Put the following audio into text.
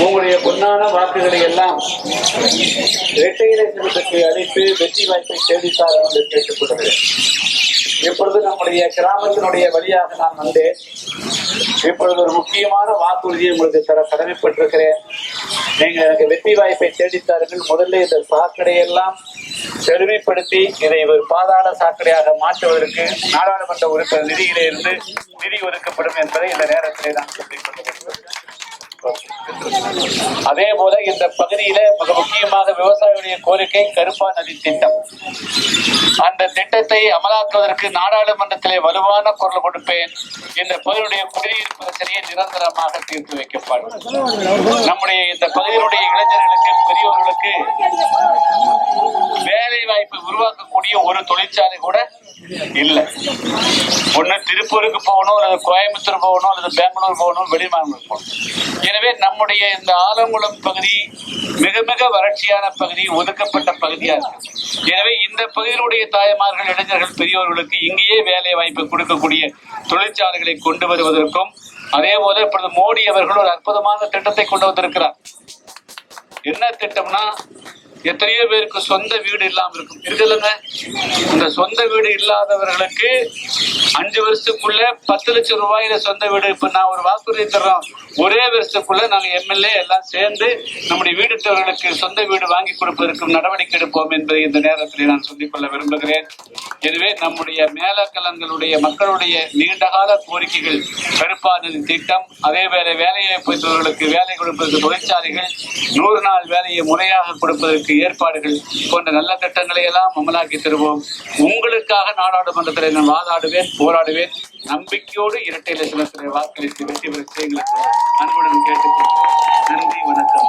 உங்களுடைய பொன்னான வாக்குகளை எல்லாம் இரட்டை இலை சின்னத்துக்கு அளித்து வெற்றி வாய்ப்பை தேடித்தார் என்று கேட்டுக்கொள்கிறேன். இப்பொழுது நம்முடைய கிராமத்தினுடைய வழியாக நான் வந்தேன். இப்பொழுது ஒரு முக்கியமான வாக்குறுதியை உங்களுக்கு தர கடமைப்பட்டிருக்கிறேன். நீங்கள் எனக்கு வெற்றி வாய்ப்பை தேடித்தார்கள். முதல்ல இந்த சாக்கடையெல்லாம் செழுமைப்படுத்தி இதை ஒரு பாதாள சாக்கடையாக மாற்றுவதற்கு நாடாளுமன்ற உறுப்பினர் நிதியிலே இருந்து நிதி ஒதுக்கப்படும் என்பதை இந்த நேரத்தில் நான் சொல்லிக் கொண்டிருக்கிறேன். அதே போல இந்த பகுதியில மிக முக்கியமாக விவசாயிகளுடைய கோரிக்கை கருப்பா நதி திட்டம். அந்த திட்டத்தை அமலாக்குவதற்கு நாடாளுமன்றத்திலே வலுவான குரல் கொடுப்பேன். இந்த பகுதியுடைய குடிநீர் பிரச்சனையை நிரந்தரமாக தீர்த்து வைக்கப்படும். நம்முடைய இந்த பகுதியினுடைய இளைஞர்களுக்கு பெரியவர்களுக்கு வேலை வாய்ப்பை உருவாக்கக்கூடிய ஒரு தொழிற்சாலை கூட இல்லை. ஒண்ணு திருப்பூருக்கு போகணும், அல்லது கோயம்புத்தூர் போகணும், அல்லது பெங்களூர் போகணும், வெளிமாநிலம் போகணும். எனவே நம்முடைய இந்த ஆலங்குளம் பகுதி மிக மிக வறட்சியான பகுதி, ஒதுக்கப்பட்ட பகுதியா இருக்கு. எனவே இந்த பகுதியினுடைய தாய்மார்கள், இளைஞர்கள், பெரியவர்களுக்கு இங்கேயே வேலை வாய்ப்பு கொடுக்கக்கூடிய தொழிற்சாலைகளை கொண்டு வருவதற்கும், அதே போல இப்பொழுது மோடி அவர்கள் ஒரு அற்புதமான திட்டத்தை கொண்டு வந்திருக்கிறார். என்ன திட்டம்னா, எத்தனையோ பேருக்கு சொந்த வீடு இல்லாம இருக்குல்லங்க. இந்த சொந்த வீடு இல்லாதவர்களுக்கு 5 வருஷத்துக்குள்ள 10 லட்சம் ரூபாயில சொந்த வீடு. இப்ப நான் ஒரு வாக்குறுதி தர்றோம், ஒரே வருஷத்துக்குள்ள நாங்க எம்எல்ஏ எல்லாம் சேர்ந்து நம்முடைய வீடுத்தவர்களுக்கு சொந்த வீடு வாங்கி கொடுப்பதற்கு நடவடிக்கை எடுப்போம் என்பதை இந்த நேரத்தில் நான் சொல்லிக்கொள்ள விரும்புகிறேன். எனவே நம்முடைய மேலக்கலங்களுடைய மக்களுடைய நீண்டகால கோரிக்கைகள் கருப்பா நதி திட்டம், அதே வேலை வேலைவாய்ப்புகளுக்கு வேலை கொடுப்பதற்கு தொழிற்சாலைகள், 100 நாள் வேலையை முறையாக கொடுப்பதற்கு ஏற்பாடுகள் போன்ற நல்ல திட்டங்களை எல்லாம் அமலாக்கி தருவோம். உங்களுக்காக நாடாளுமன்றத்தில் நான் வாதாடுவேன், போராடுவேன். நம்பிக்கையோடு இரட்டை இலை சின்னத்திலே வாக்களித்து வெற்றி பெற செய்யுங்களுக்கு அன்புடன் கேட்டுக்கொள்கிறேன். நன்றி, வணக்கம்.